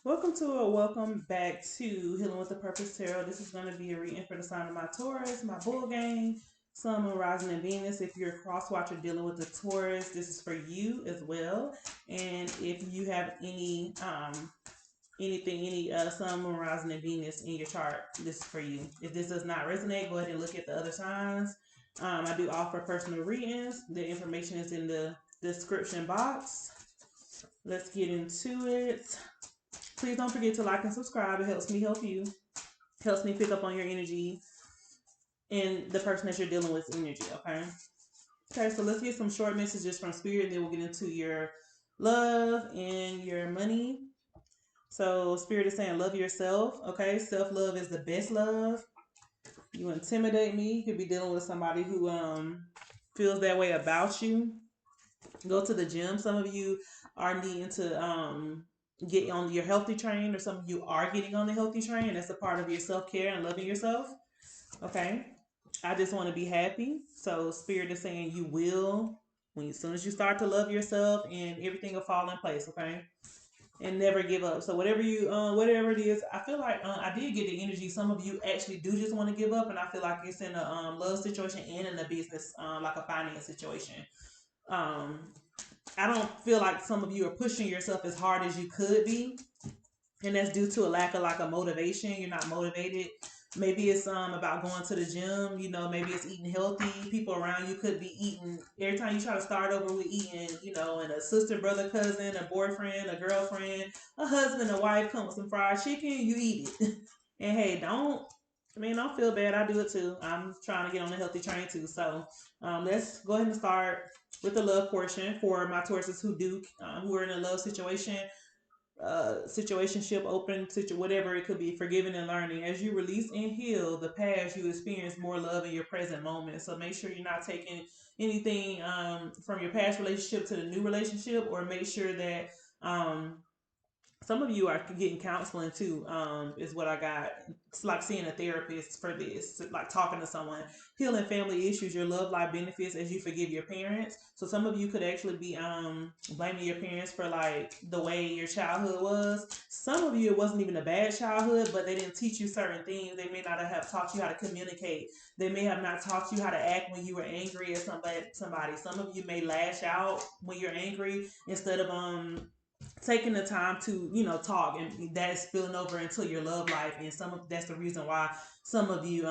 Welcome back to Healing with the Purpose Tarot. This is going to be a reading for the sign of my Taurus, my Bull Gang, Sun, Moon, Rising, and Venus. If you're a cross watcher dealing with the Taurus, this is for you as well. And if you have any Sun, Moon, Rising, and Venus in your chart, this is for you. If this does not resonate, go ahead and look at the other signs. I do offer personal readings. The information is in the description box. Let's get into it. Please don't forget to like and subscribe. It helps me help you. Helps me pick up on your energy and the person that you're dealing with energy, okay? Okay, so let's get some short messages from Spirit, and then we'll get into your love and your money. So Spirit is saying love yourself, okay? Self-love is the best love. You intimidate me. You could be dealing with somebody who feels that way about you. Go to the gym. Some of you are needing to get on your healthy train, or some of you are getting on the healthy train. That's a part of your self-care and loving yourself. Okay. I just want to be happy. So Spirit is saying you will, as soon as you start to love yourself, and everything will fall in place. Okay. And never give up. So whatever it is, I feel like I did get the energy. Some of you actually do just want to give up, and I feel like it's in a love situation and in a business, like a finance situation. I don't feel like some of you are pushing yourself as hard as you could be, and that's due to a lack of like a motivation. You're not motivated. Maybe it's about going to the gym. Maybe it's eating healthy. People around you could be eating. Every time you try to start over with eating, and a sister, brother, cousin, a boyfriend, a girlfriend, a husband, a wife come with some fried chicken, you eat it. And hey, don't feel bad. I do it too. I'm trying to get on a healthy train too. So let's go ahead and start with the love portion for my Tauruses who are in a love situation, situationship, whatever it could be, forgiving and learning. As you release and heal the past, you experience more love in your present moment. So make sure you're not taking anything from your past relationship to the new relationship, or make sure that some of you are getting counseling too, is what I got. It's like seeing a therapist for this, like talking to someone. Healing family issues, your love life benefits as you forgive your parents. So some of you could actually be blaming your parents for like the way your childhood was. Some of you, it wasn't even a bad childhood, but they didn't teach you certain things. They may not have taught you how to communicate. They may have not taught you how to act when you were angry at somebody. Some of you may lash out when you're angry instead of taking the time to talk, and that's spilling over into your love life. And that's the reason why some of you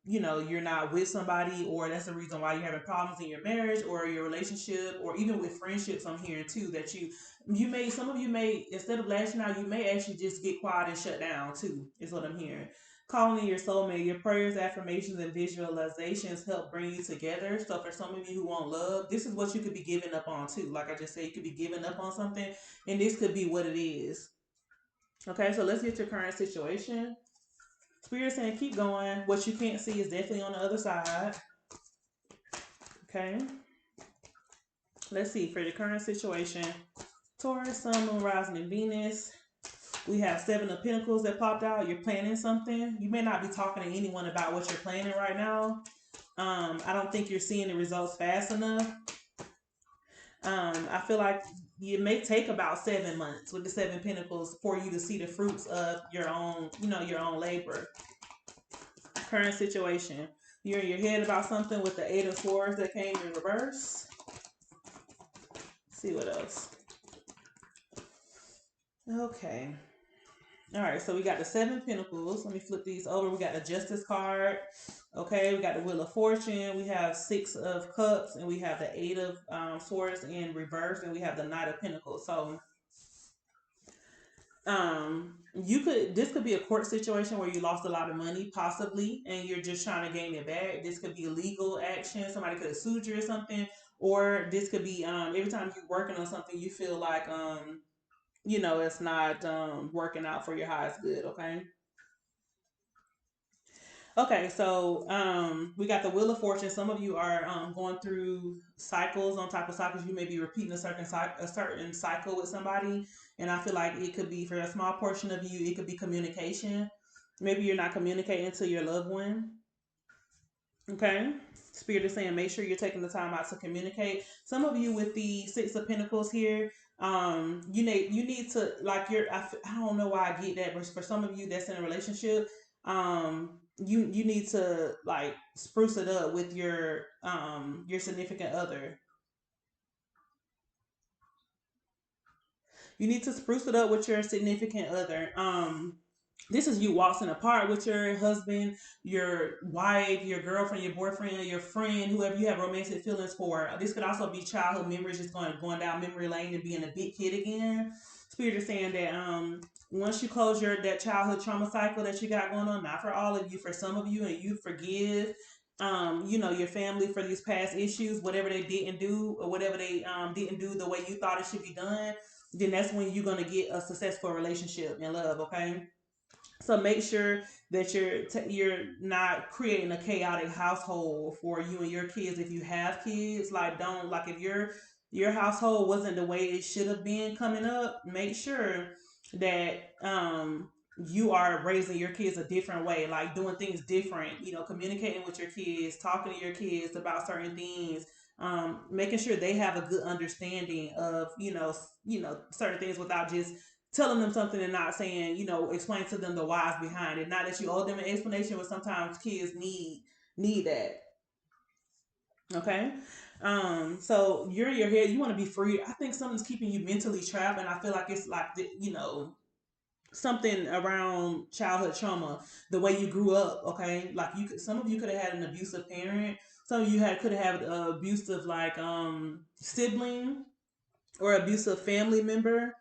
you're not with somebody, or that's the reason why you're having problems in your marriage or your relationship, or even with friendships. I'm hearing too that some of you may, instead of lashing out, you may actually just get quiet and shut down too, is what I'm hearing. Calling in your soulmate, your prayers, affirmations, and visualizations help bring you together. So for some of you who want love, this is what you could be giving up on too. Like I just said, you could be giving up on something, and this could be what it is. Okay, so let's get your current situation. Spirit saying keep going. What you can't see is definitely on the other side. Okay. Let's see, for your current situation, Taurus, Sun, Moon, Rising, and Venus. We have 7 of Pentacles that popped out. You're planning something. You may not be talking to anyone about what you're planning right now. I don't think you're seeing the results fast enough. I feel like it may take about 7 months with the 7 Pentacles for you to see the fruits of your own labor. Current situation. You're in your head about something with the 8 of Swords that came in reverse. Let's see what else. Okay. All right, so we got the 7 Pentacles. Let me flip these over. We got the Justice card. Okay, we got the Wheel of Fortune. We have 6 of Cups, and we have the 8 of Swords in reverse, and we have the Knight of Pentacles. So, this could be a court situation where you lost a lot of money, possibly, and you're just trying to gain it back. This could be a legal action. Somebody could have sued you or something, or this could be every time you're working on something, you feel like it's not working out for your highest good. Okay, so we got the Wheel of Fortune. Some of you are going through cycles on top of cycles. You may be repeating a certain cycle with somebody, and I feel like it could be, for a small portion of you, it could be communication. Maybe you're not communicating to your loved one. Okay, Spirit is saying make sure you're taking the time out to communicate. Some of you with the 6 of Pentacles here, You need to like I don't know why I get that, but for some of you that's in a relationship, you need to like spruce it up with your significant other. You need to spruce it up with your significant other. This is you waltzing apart with your husband, your wife, your girlfriend, your boyfriend, your friend, whoever you have romantic feelings for. This could also be childhood memories, just going down memory lane and being a big kid again. Spirit is saying that once you close that childhood trauma cycle that you got going on, not for all of you, for some of you, and you forgive your family for these past issues, whatever they didn't do or whatever they didn't do the way you thought it should be done, then that's when you're gonna get a successful relationship and love. Okay, so make sure that you're not creating a chaotic household for you and your kids. If you have kids, like don't like if your household wasn't the way it should have been coming up, make sure that you are raising your kids a different way, like doing things different, communicating with your kids, talking to your kids about certain things, making sure they have a good understanding of certain things without just telling them something and not saying, explain to them the whys behind it. Not that you owe them an explanation, but sometimes kids need that. Okay. So you're in your head, you want to be free. I think something's keeping you mentally trapped, and I feel like it's like something around childhood trauma, the way you grew up. Okay, like some of you could have had an abusive parent. Some of you could have had an abusive like sibling or abusive family member,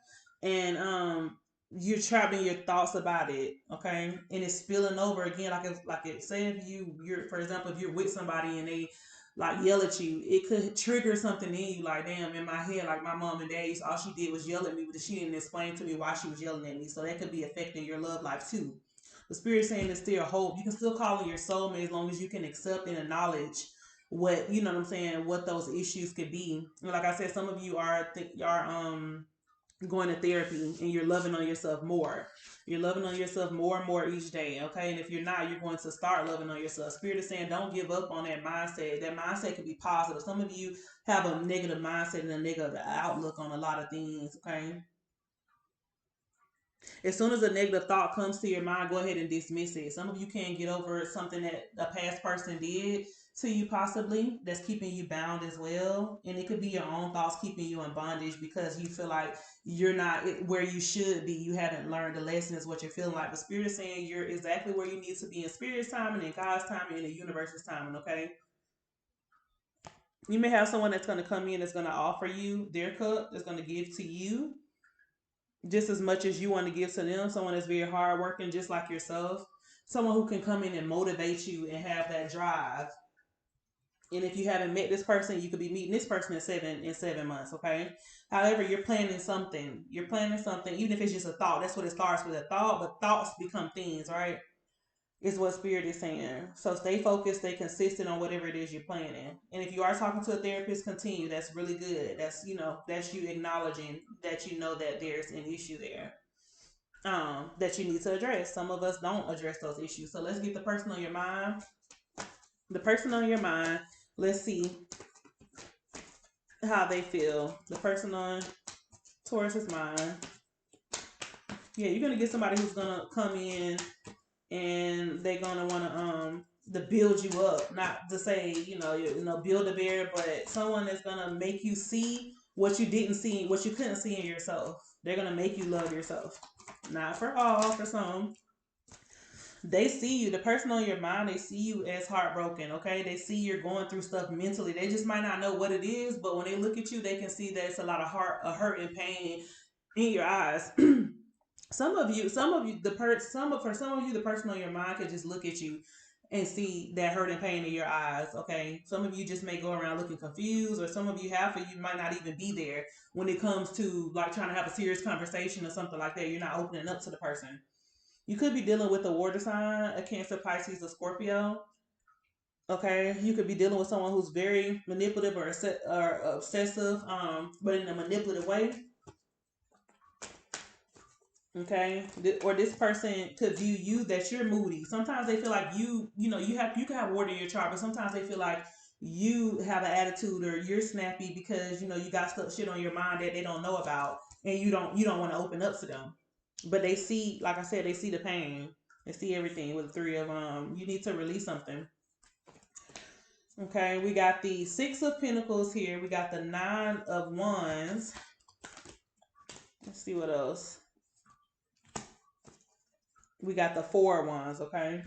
and you're trapped in your thoughts about it. Okay, and it's spilling over again, like it say if you're, for example, if you're with somebody and they like yell at you, it could trigger something in you, like, damn, in my head, like my mom and dad all she did was yell at me, but she didn't explain to me why she was yelling at me. So that could be affecting your love life too. The spirit saying there's still hope. You can still call in your soulmate as long as you can accept and acknowledge what, you know what I'm saying, what those issues could be. And like I said, some of you are going to therapy and you're loving on yourself more. You're loving on yourself more and more each day. Okay, and if you're not, you're going to start loving on yourself. Spirit is saying don't give up on that mindset. That mindset can be positive. Some of you have a negative mindset and a negative outlook on a lot of things. Okay, as soon as a negative thought comes to your mind, go ahead and dismiss it. Some of you can't get over something that a past person did to you, possibly, that's keeping you bound as well. And it could be your own thoughts keeping you in bondage because you feel like you're not where you should be. You haven't learned the lesson, is what you're feeling like. The spirit is saying you're exactly where you need to be in spirit's timing, in God's timing, in the universe's timing. Okay. You may have someone that's going to come in that's going to offer you their cup, that's going to give to you just as much as you want to give to them. Someone that's very hardworking, just like yourself. Someone who can come in and motivate you and have that drive. And if you haven't met this person, you could be meeting this person in 7 months. Okay. However, you're planning something. You're planning something, even if it's just a thought. That's what it starts with, a thought. But thoughts become things, right? Is what spirit is saying. So stay focused, stay consistent on whatever it is you're planning. And if you are talking to a therapist, continue. That's really good. That's you acknowledging that you know that there's an issue there. That you need to address. Some of us don't address those issues. So let's get the person on your mind. The person on your mind. Let's see how they feel. The person on Taurus's mind. Yeah, you're gonna get somebody who's gonna come in and they're gonna want to build you up, not to say build a bear, but someone that's gonna make you see what you didn't see, what you couldn't see in yourself. They're gonna make you love yourself. Not for all, for some. They see you, the person on your mind, they see you as heartbroken. Okay, they see you're going through stuff mentally. They just might not know what it is, but when they look at you, they can see that it's a lot of hurt and pain in your eyes. For some of you, the person on your mind could just look at you and see that hurt and pain in your eyes. Okay, some of you just may go around looking confused, or some of you, half of you might not even be there when it comes to like trying to have a serious conversation or something like that. You're not opening up to the person. You could be dealing with a water sign, a Cancer, Pisces, a Scorpio. Okay, you could be dealing with someone who's very manipulative or obsessive, but in a manipulative way. Okay, or this person could view you that you're moody. Sometimes they feel like you can have water in your chart, but sometimes they feel like you have an attitude or you're snappy because you got stuff shit on your mind that they don't know about, and you don't want to open up to them. But they see, like I said, they see the pain. They see everything with the three of them. You need to release something. Okay, we got the Six of Pentacles here. We got the Nine of Wands. Let's see what else. We got the Four of Wands. Okay,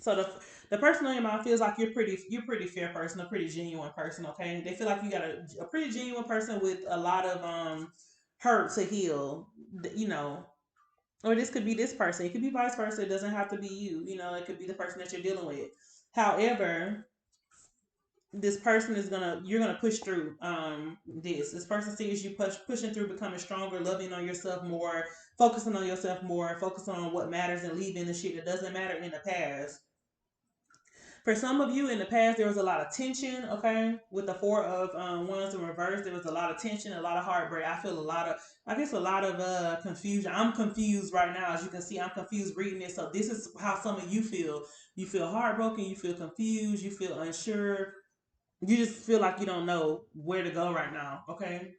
so the person on your mind feels like you're pretty fair person, a pretty genuine person. Okay, they feel like you got a pretty genuine person with a lot of hurt to heal. You know, or this could be this person. It could be vice versa. It doesn't have to be you. It could be the person that you're dealing with. However, this person you're gonna push through this person sees you pushing through, becoming stronger, loving on yourself more, focusing on yourself more, focusing on what matters, and leaving the shit that doesn't matter in the past. For some of you in the past, there was a lot of tension. Okay, with the Four of Wands in reverse, there was a lot of tension, a lot of heartbreak. I feel a lot of confusion. I'm confused right now. As you can see, I'm confused reading this. So this is how some of you feel. You feel heartbroken, you feel confused, you feel unsure, you just feel like you don't know where to go right now. Okay,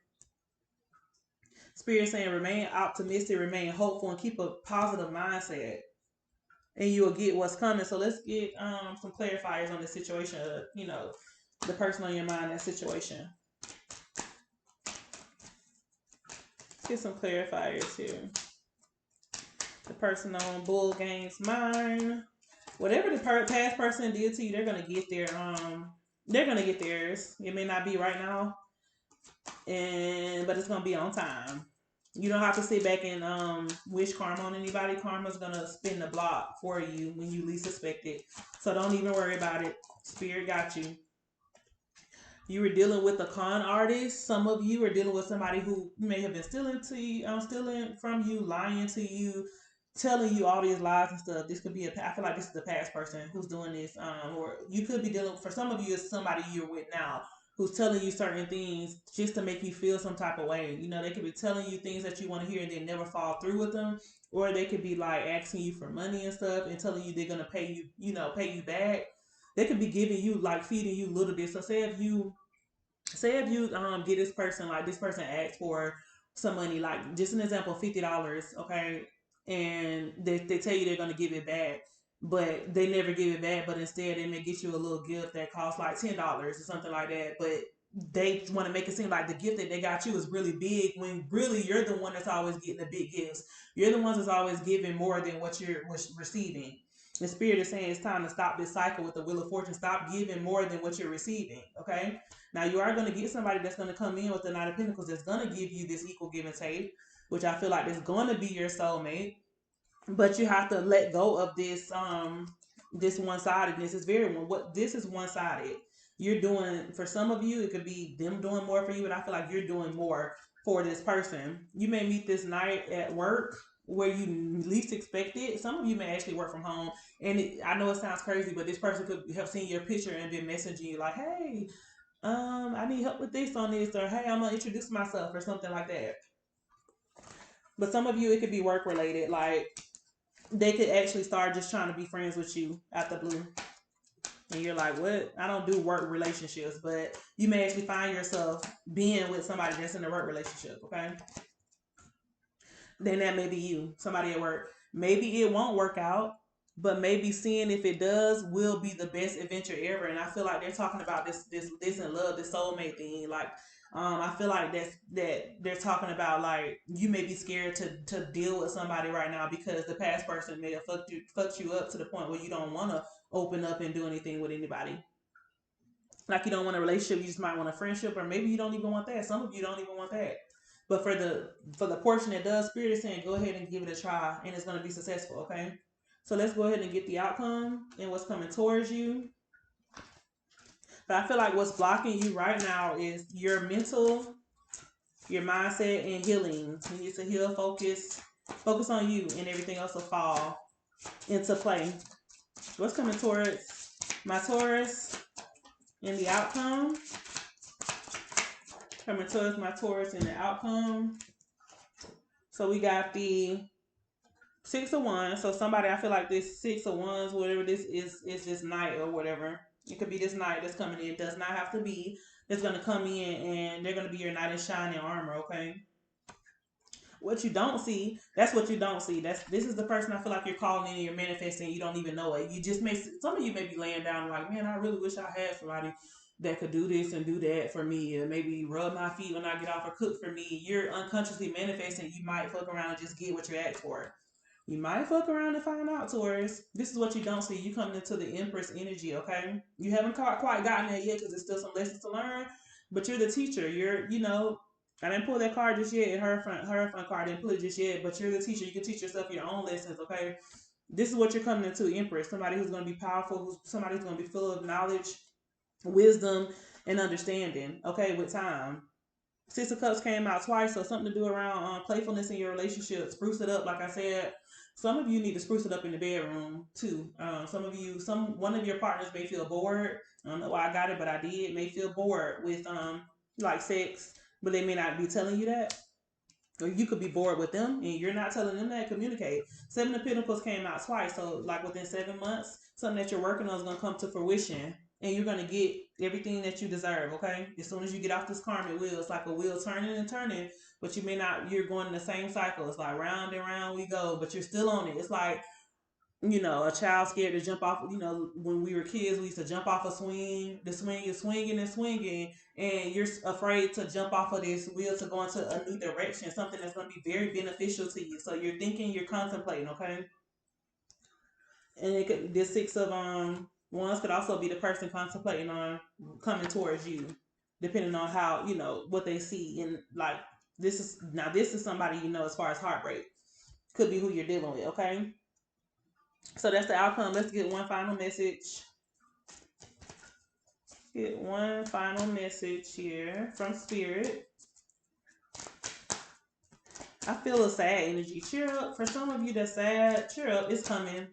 Spirit saying remain optimistic, remain hopeful, and keep a positive mindset, and you will get what's coming. So let's get some clarifiers on the situation. The person on your mind, that situation. Let's get some clarifiers here. The person on Bull Game's mind. Whatever the past person did to you, they're gonna get their they're gonna get theirs. It may not be right now, but it's gonna be on time. You don't have to sit back and wish karma on anybody. Karma's gonna spin the block for you when you least expect it. So don't even worry about it. Spirit got you. You were dealing with a con artist. Some of you are dealing with somebody who may have been stealing from you, lying to you, telling you all these lies and stuff. This could be I feel like this is the past person who's doing this. Or you could be dealing, for some of you, it's somebody you're with now who's telling you certain things just to make you feel some type of way. They could be telling you things that you want to hear and then never follow through with them. Or they could be like asking you for money and stuff and telling you they're gonna pay you back. They could be giving you, like, feeding you little bit. So say if you get this person, like this person asks for some money, like just an example, $50, okay, and they tell you they're gonna give it back, but they never give it back, but instead they may get you a little gift that costs like $10 or something like that, but they want to make it seem like the gift that they got you is really big, when really you're the one that's always getting the big gifts. You're the ones that's always giving more than what you're receiving. The Spirit is saying it's time to stop this cycle with the Wheel of Fortune. Stop giving more than what you're receiving. Okay. Now you are going to get somebody that's going to come in with the Knight of Pentacles that's going to give you this equal give and take, which I feel like is going to be your soulmate. But you have to let go of this one-sidedness. It's very what this is one-sided. You're doing, for some of you, it could be them doing more for you, but I feel like you're doing more for this person. You may meet this night at work where you least expect it. Some of you may actually work from home, and I know it sounds crazy, but this person could have seen your picture and been messaging you like, "Hey, I need help with this on this," or "Hey, I'm gonna introduce myself," or something like that. But some of you, it could be work related, like they could actually start just trying to be friends with you out the blue. And you're like, what? I don't do work relationships, but you may actually find yourself being with somebody that's in a work relationship, okay? Then that may be you, somebody at work. Maybe it won't work out, but maybe seeing if it does will be the best adventure ever. And I feel like they're talking about this in love, this soulmate thing. Like, I feel like that they're talking about, like, you may be scared to deal with somebody right now because the past person may have fucked you up to the point where you don't want to open up and do anything with anybody. Like, you don't want a relationship, you just might want a friendship, or maybe you don't even want that. Some of you don't even want that. But for the portion that does, Spirit is saying go ahead and give it a try, and it's going to be successful. Okay, so let's go ahead and get the outcome and what's coming towards you. But I feel like what's blocking you right now is your mental, your mindset, and healing. You need to heal, focus on you, and everything else will fall into play. What's coming towards my Taurus in the outcome? Coming towards my Taurus in the outcome. So we got the Six of Wands. So somebody, I feel like this Six of Wands, whatever this is this night or whatever. It could be this knight that's coming in. It does not have to be. That's gonna come in and they're gonna be your knight in shining armor. Okay. What you don't see, that's what you don't see. This is the person I feel like you're calling in and you're manifesting. You don't even know it. You just may, some of you may be laying down like, man, I really wish I had somebody that could do this and do that for me, and maybe rub my feet when I get off or cook for me. You're unconsciously manifesting. You might fuck around and just get what you asked for. You might fuck around and find out, Taurus. This is what you don't see. You coming into the Empress energy, okay? You haven't quite gotten there yet because there's still some lessons to learn, but you're the teacher. I didn't pull that card just yet. Her front card, I didn't pull it just yet, but you're the teacher. You can teach yourself your own lessons, okay? This is what you're coming into, Empress. Somebody who's going to be powerful, somebody who's going to be full of knowledge, wisdom, and understanding, okay, with time. Six of Cups came out twice, so something to do around playfulness in your relationship. Spruce it up, like I said. Some of you need to spruce it up in the bedroom too. One of your partners may feel bored. I don't know why I got it, but I did. May feel bored with like sex, but they may not be telling you that. Or you could be bored with them and you're not telling them that. Communicate. Seven of Pentacles came out twice, so like within 7 months, something that you're working on is gonna come to fruition, and you're gonna get everything that you deserve. Okay, as soon as you get off this karmic wheel, it's like a wheel turning and turning, but you may not. You're going in the same cycle. It's like round and round we go, but you're still on it. It's like, a child scared to jump off. When we were kids, we used to jump off a swing. The swing is swinging and swinging, and you're afraid to jump off of this wheel to go into a new direction, something that's going to be very beneficial to you. So you're thinking, you're contemplating, okay? And this six of wands could also be the person contemplating on coming towards you, depending on how what they see. And like this is somebody as far as heartbreak could be who you're dealing with, okay? So that's the outcome. Let's get one final message. Get one final message here from Spirit. I feel a sad energy. Cheer up. For some of you that's sad, cheer up. It's coming.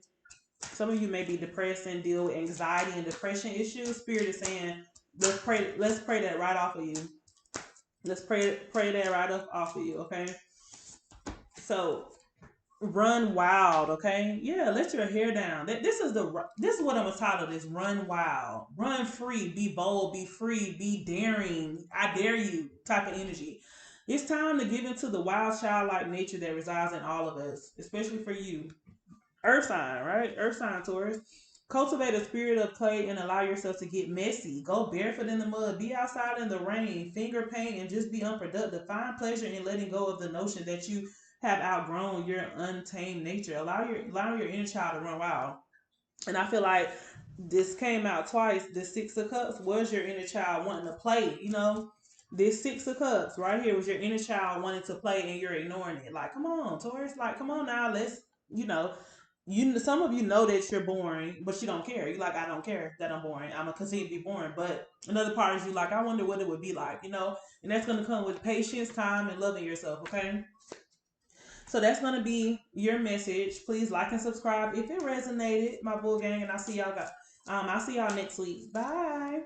Some of you may be depressed and deal with anxiety and depression issues. Spirit is saying, let's pray that right off of you. Let's pray that right off of you, okay? So run wild, okay? Yeah, let your hair down. This is what I'm gonna title this: run wild, run free, be bold, be free, be daring. I dare you type of energy. It's time to give into the wild childlike nature that resides in all of us, especially for you. Earth sign, right? Earth sign, Taurus. Cultivate a spirit of play and allow yourself to get messy. Go barefoot in the mud. Be outside in the rain. Finger paint and just be unproductive. Find pleasure in letting go of the notion that you have outgrown your untamed nature. Allow your inner child to run wild. And I feel like this came out twice. The Six of Cups was your inner child wanting to play. This Six of Cups right here was your inner child wanting to play, and you're ignoring it. Like, come on, Taurus. Like, come on now. Let's, some of you know that you're boring, but you don't care. You like, I don't care that I'm boring. I'm gonna continue to be boring. But another part is you like, I wonder what it would be like. And that's gonna come with patience, time, and loving yourself. Okay. So that's gonna be your message. Please like and subscribe if it resonated, my bull gang, and I'll see y'all next week. Bye.